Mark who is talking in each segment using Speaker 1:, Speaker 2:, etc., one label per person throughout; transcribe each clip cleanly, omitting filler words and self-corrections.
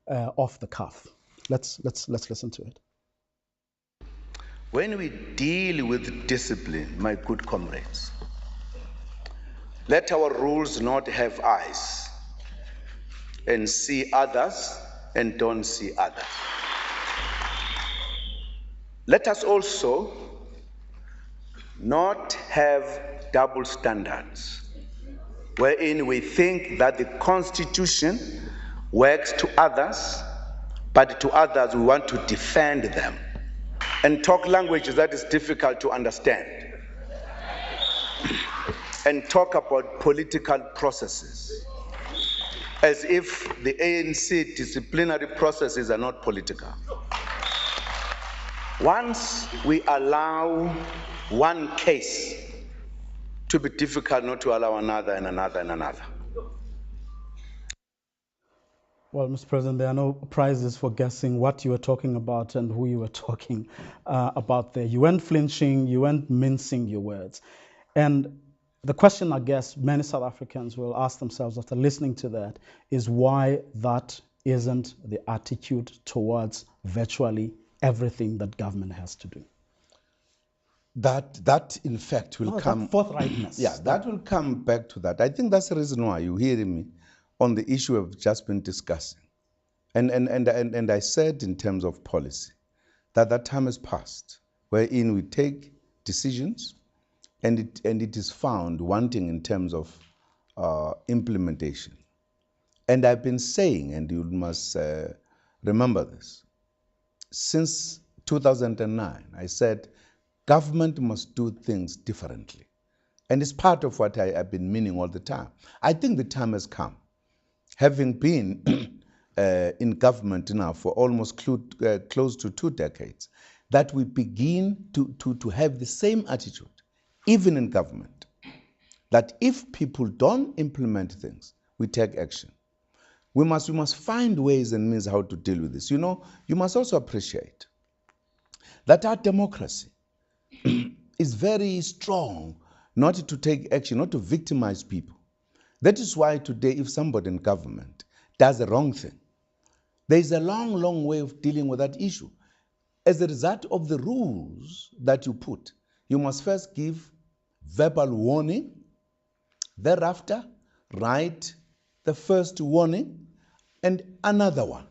Speaker 1: off the cuff. Let's listen to it.
Speaker 2: When we deal with discipline, my good comrades, let our rules not have eyes and see others and don't see others. Let us also not have double standards, wherein we think that the Constitution works to others, but to others we want to defend them and talk languages that is difficult to understand and talk about political processes as if the ANC disciplinary processes are not political. Once we allow one case to be difficult, not to allow another and another and another.
Speaker 1: Well, Mr. President, there are no prizes for guessing what you were talking about and who you were talking about there. You weren't flinching, you weren't mincing your words. And the question I guess many South Africans will ask themselves after listening to that is why that isn't the attitude towards virtually everything that government has to do.
Speaker 3: That in fact will come
Speaker 1: forthrightness.
Speaker 3: Yeah, that will come back to that. I think that's the reason why you're hearing me on the issue we've just been discussing. And I said in terms of policy that time has passed wherein we take decisions and it is found wanting in terms of implementation. And I've been saying, and you must remember this, since 2009, I said government must do things differently. And it's part of what I've been meaning all the time. I think the time has come, having been in government now for almost close to 2 decades, that we begin to have the same attitude, even in government, that if people don't implement things, we take action. We must find ways and means how to deal with this. You know, you must also appreciate that our democracy is very strong not to take action, not to victimize people. That is why today, if somebody in government does the wrong thing, there is a long way of dealing with that issue. As a result of the rules that you put, you must first give verbal warning, thereafter write the first warning and another one.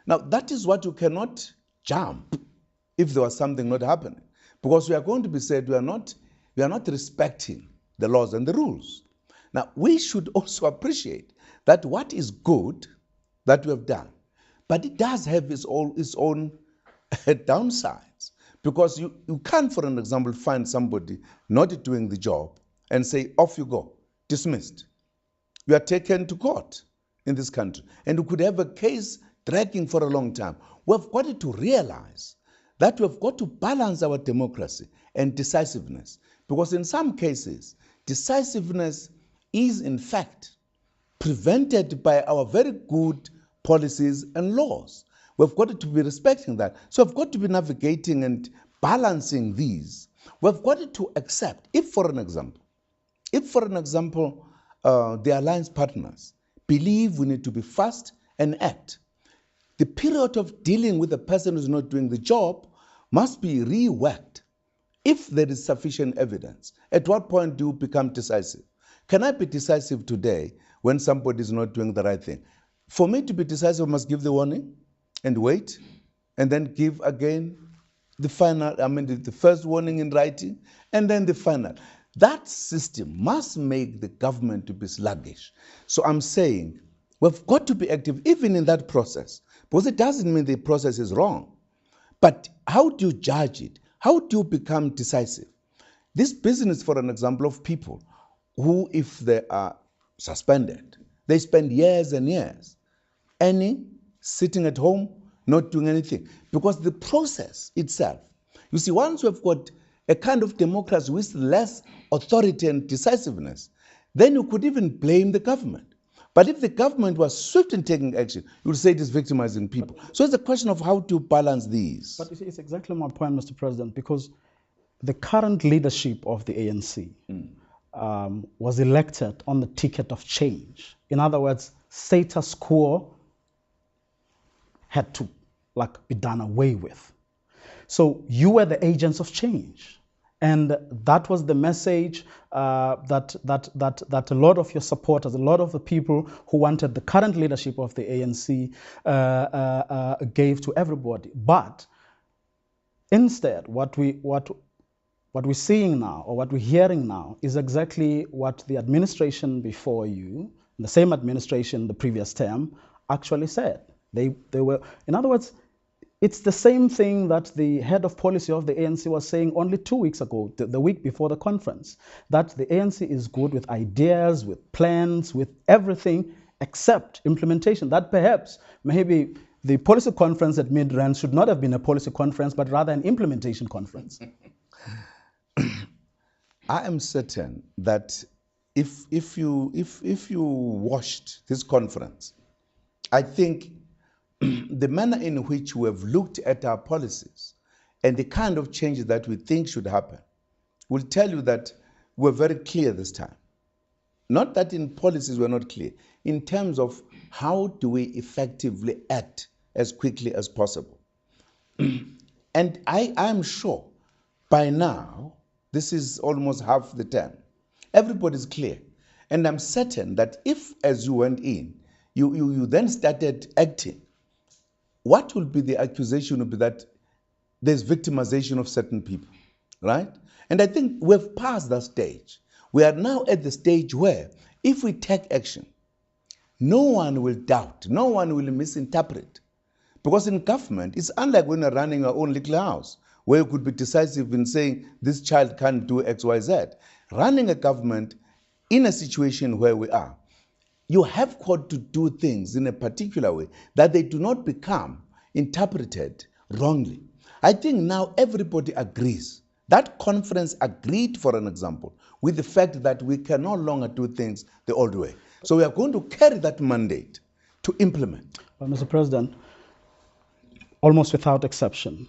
Speaker 3: Now, that is what you cannot jump if there was something not happening, because we are going to be said we are not respecting the laws and the rules. Now, we should also appreciate that what is good that we have done, but it does have its own downsides, because you can't, for an example, find somebody not doing the job and say, off you go, dismissed. You are taken to court in this country, and you could have a case dragging for a long time. We've got to realize that we've got to balance our democracy and decisiveness, because in some cases, decisiveness is in fact prevented by our very good policies and laws. We've got to be respecting that. So we've got to be navigating and balancing these. We've got to accept, if for an example, the alliance partners believe we need to be fast and act, the period of dealing with a person who's not doing the job must be reworked. If there is sufficient evidence, at what point do you become decisive? Can I be decisive today when somebody is not doing the right thing? For me to be decisive, I must give the warning and wait, and then give again the final, the first warning in writing, and then the final. That system must make the government to be sluggish. So I'm saying we've got to be active even in that process, because it doesn't mean the process is wrong. But how do you judge it? How do you become decisive? This business, for an example, of people who, if they are suspended, they spend years and years earning, sitting at home, not doing anything, because the process itself, you see, once we've got a kind of democracy with less authority and decisiveness, then you could even blame the government. But if the government was swift in taking action, you would say it is victimizing people. So it's a question of how to balance these.
Speaker 1: But it's exactly my point, Mr. President, because the current leadership of the ANC was elected on the ticket of change. In other words, status quo had to be done away with. So you were the agents of change. And that was the message that a lot of your supporters, a lot of the people who wanted the current leadership of the ANC gave to everybody. But instead, what we're seeing now, or what we're hearing now, is exactly what the administration before you, the same administration the previous term, actually said. They were, in other words, it's the same thing that the head of policy of the ANC was saying only 2 weeks ago, the week before the conference, that the ANC is good with ideas, with plans, with everything except implementation. That perhaps, maybe the policy conference at Midrand should not have been a policy conference, but rather an implementation conference.
Speaker 3: I am certain that if you watched this conference, I think the manner in which we have looked at our policies and the kind of changes that we think should happen will tell you that we're very clear this time. Not that in policies we're not clear, in terms of how do we effectively act as quickly as possible. And I am sure by now, this is almost half the term, everybody's clear. And I'm certain that if, as you went in, you then started acting, what will be the accusation will be that there's victimization of certain people, right? And I think we've passed that stage. We are now at the stage where if we take action, no one will doubt, no one will misinterpret. Because in government, it's unlike when you're running our own little house, where you could be decisive in saying this child can't do X, Y, Z. Running a government in a situation where we are, you have got to do things in a particular way that they do not become interpreted wrongly. I think now everybody agrees. That conference agreed, for an example, with the fact that we can no longer do things the old way. So we are going to carry that mandate to implement.
Speaker 1: Well, Mr. President, almost without exception,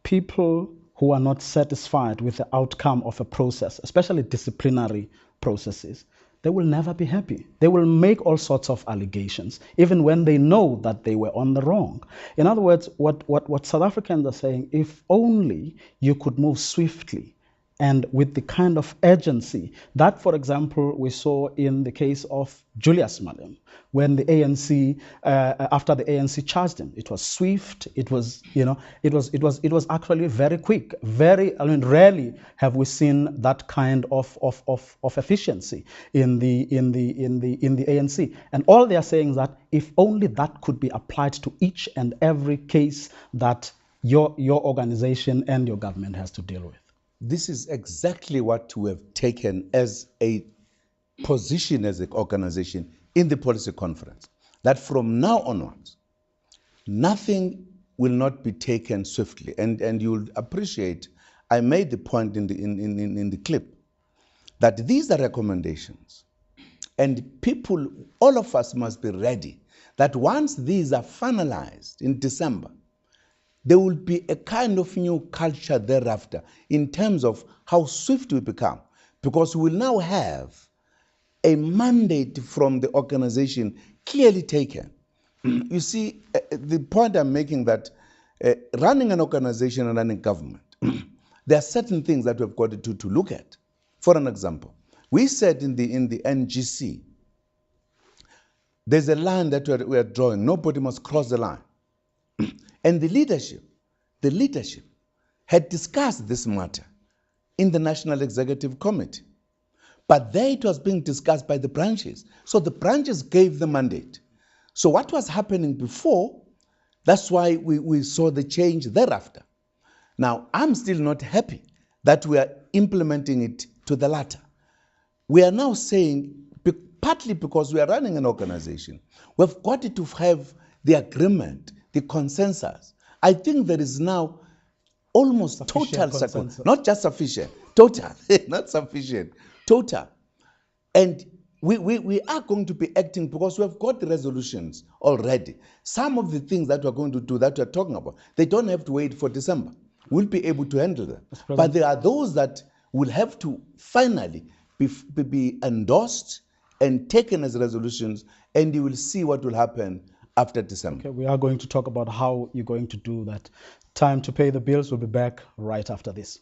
Speaker 1: people who are not satisfied with the outcome of a process, especially disciplinary processes, they will never be happy. They will make all sorts of allegations, even when they know that they were on the wrong. In other words, what South Africans are saying, if only you could move swiftly and with the kind of urgency that, for example, we saw in the case of Julius Malema, when the ANC, after the ANC charged him, it was swift. It was, it was actually very quick. Rarely have we seen that kind of efficiency in the ANC. And all they are saying is that if only that could be applied to each and every case that your organization and your government has to deal with.
Speaker 3: This is exactly what we have taken as a position as an organization in the policy conference, that from now onwards, nothing will not be taken swiftly. And you'll appreciate, I made the point in the clip, that these are recommendations. And people, all of us must be ready that once these are finalized in December, there will be a kind of new culture thereafter in terms of how swift we become, because we will now have a mandate from the organization clearly taken. You see, the point I'm making that running an organization and running government, there are certain things that we've got to look at. For an example, we said in the NGC, there's a line that we are drawing. Nobody must cross the line. And the leadership had discussed this matter in the National Executive Committee. But there it was being discussed by the branches. So the branches gave the mandate. So what was happening before, that's why we saw the change thereafter. Now, I'm still not happy that we are implementing it to the latter. We are now saying, partly because we are running an organization, we've got to have the agreement, the consensus. I think there is now almost total consensus, not just sufficient, total, not sufficient, total. And we are going to be acting because we have got the resolutions already. Some of the things that we're going to do, that we're talking about, they don't have to wait for December. We'll be able to handle them. But there are those that will have to finally be endorsed and taken as resolutions, and you will see what will happen after December.
Speaker 1: Okay, we are going to talk about how you're going to do that. Time to pay the bills. We'll be back right after this.